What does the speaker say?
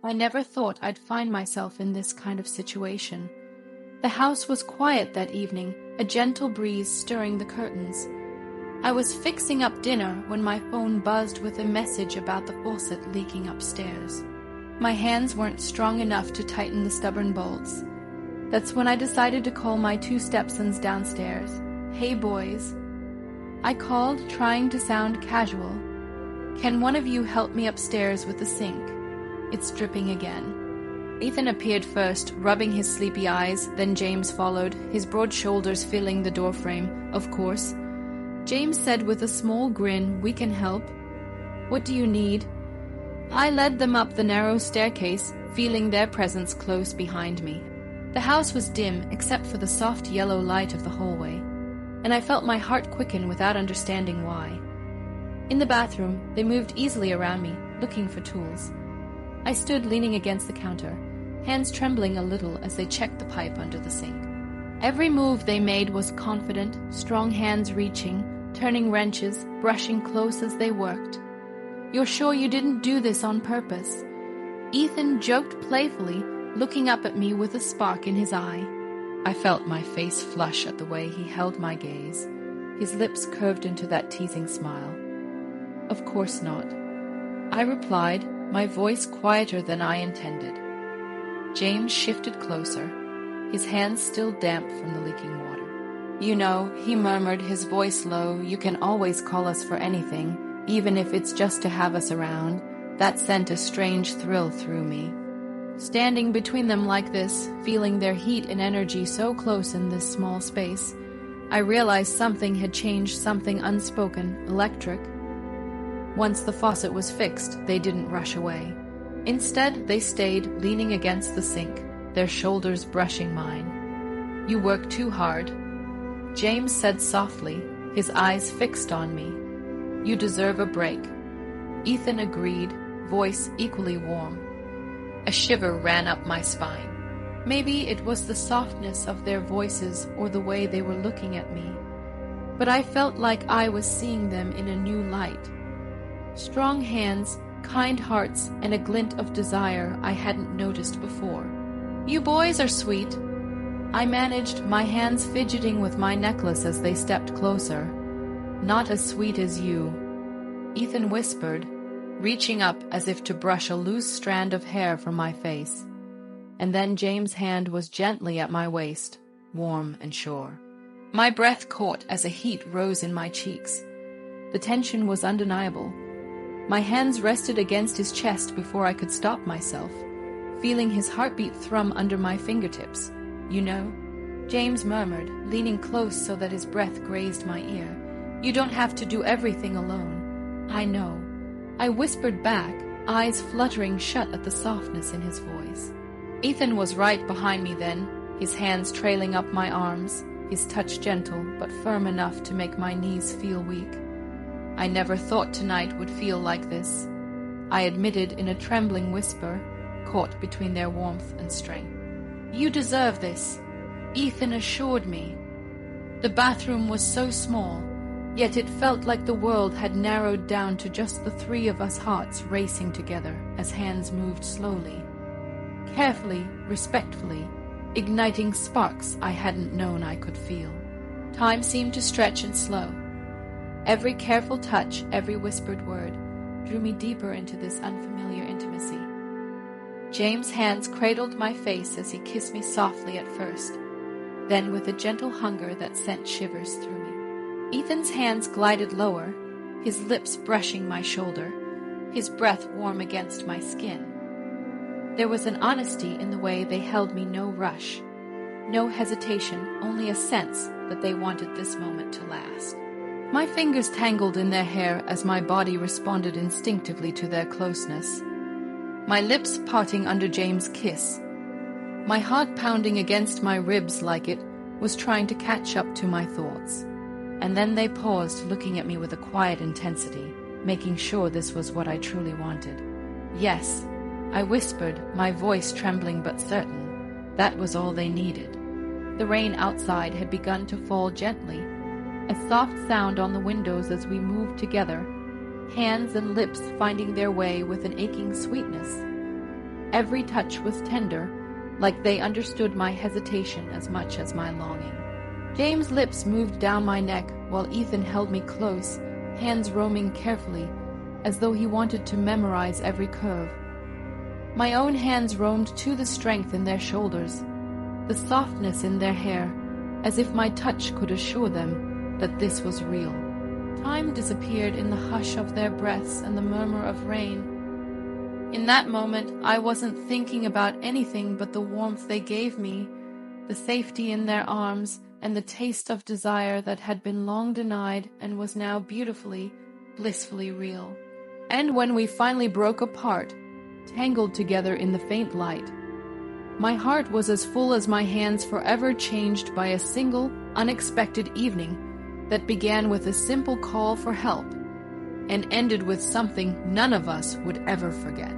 I never thought I'd find myself in this kind of situation. The house was quiet that evening, a gentle breeze stirring the curtains. I was fixing up dinner when my phone buzzed with a message about the faucet leaking upstairs. My hands weren't strong enough to tighten the stubborn bolts. That's when I decided to call my two stepsons downstairs. "Hey boys." I called, trying to sound casual. "Can one of you help me upstairs with the sink? It's dripping again." Ethan appeared first, rubbing his sleepy eyes, then James followed, his broad shoulders filling the doorframe. "Of course." James said with a small grin, "We can help. What do you need?" I led them up the narrow staircase, feeling their presence close behind me. The house was dim, except for the soft yellow light of the hallway, and I felt my heart quicken without understanding why. In the bathroom, they moved easily around me, looking for tools. I stood leaning against the counter, hands trembling a little as they checked the pipe under the sink. Every move they made was confident, strong hands reaching, turning wrenches, brushing close as they worked. "You're sure you didn't do this on purpose?" Ethan joked playfully, looking up at me with a spark in his eye. I felt my face flush at the way he held my gaze. His lips curved into that teasing smile. "Of course not," I replied, my voice quieter than I intended. James shifted closer, his hands still damp from the leaking water. "You know," he murmured, his voice low, "you can always call us for anything, even if it's just to have us around." That sent a strange thrill through me. Standing between them like this, feeling their heat and energy so close in this small space, I realized something had changed, something unspoken, electric. Once the faucet was fixed, they didn't rush away. Instead, they stayed, leaning against the sink, their shoulders brushing mine. "You work too hard," James said softly, his eyes fixed on me. "You deserve a break." Ethan agreed, voice equally warm. A shiver ran up my spine. Maybe it was the softness of their voices or the way they were looking at me, but I felt like I was seeing them in a new light. Strong hands, kind hearts, and a glint of desire I hadn't noticed before. "You boys are sweet," I managed, my hands fidgeting with my necklace as they stepped closer. "Not as sweet as you," Ethan whispered, reaching up as if to brush a loose strand of hair from my face. And then James' hand was gently at my waist, warm and sure. My breath caught as a heat rose in my cheeks. The tension was undeniable. My hands rested against his chest before I could stop myself, feeling his heartbeat thrum under my fingertips. "You know," James murmured, leaning close so that his breath grazed my ear, "you don't have to do everything alone." "I know," I whispered back, eyes fluttering shut at the softness in his voice. Ethan was right behind me then, his hands trailing up my arms, his touch gentle but firm enough to make my knees feel weak. "I never thought tonight would feel like this," I admitted in a trembling whisper, caught between their warmth and strength. "You deserve this," Ethan assured me. The bathroom was so small, yet it felt like the world had narrowed down to just the three of us, hearts racing together as hands moved slowly, carefully, respectfully, igniting sparks I hadn't known I could feel. Time seemed to stretch and slow. Every careful touch, every whispered word, drew me deeper into this unfamiliar intimacy. James' hands cradled my face as he kissed me softly at first, then with a gentle hunger that sent shivers through me. Ethan's hands glided lower, his lips brushing my shoulder, his breath warm against my skin. There was an honesty in the way they held me, no rush, no hesitation, only a sense that they wanted this moment to last. My fingers tangled in their hair as my body responded instinctively to their closeness. My lips parting under James' kiss. My heart pounding against my ribs like it was trying to catch up to my thoughts. And then they paused, looking at me with a quiet intensity, making sure this was what I truly wanted. "Yes," I whispered, my voice trembling but certain. That was all they needed. The rain outside had begun to fall gently, a soft sound on the windows as we moved together, hands and lips finding their way with an aching sweetness. Every touch was tender, like they understood my hesitation as much as my longing. James' lips moved down my neck while Ethan held me close, hands roaming carefully, as though he wanted to memorize every curve. My own hands roamed to the strength in their shoulders, the softness in their hair, as if my touch could assure them that this was real. Time disappeared in the hush of their breaths and the murmur of rain. In that moment, I wasn't thinking about anything but the warmth they gave me, the safety in their arms, and the taste of desire that had been long denied and was now beautifully, blissfully real. And when we finally broke apart, tangled together in the faint light, my heart was as full as my hands, forever changed by a single, unexpected evening that began with a simple call for help and ended with something none of us would ever forget.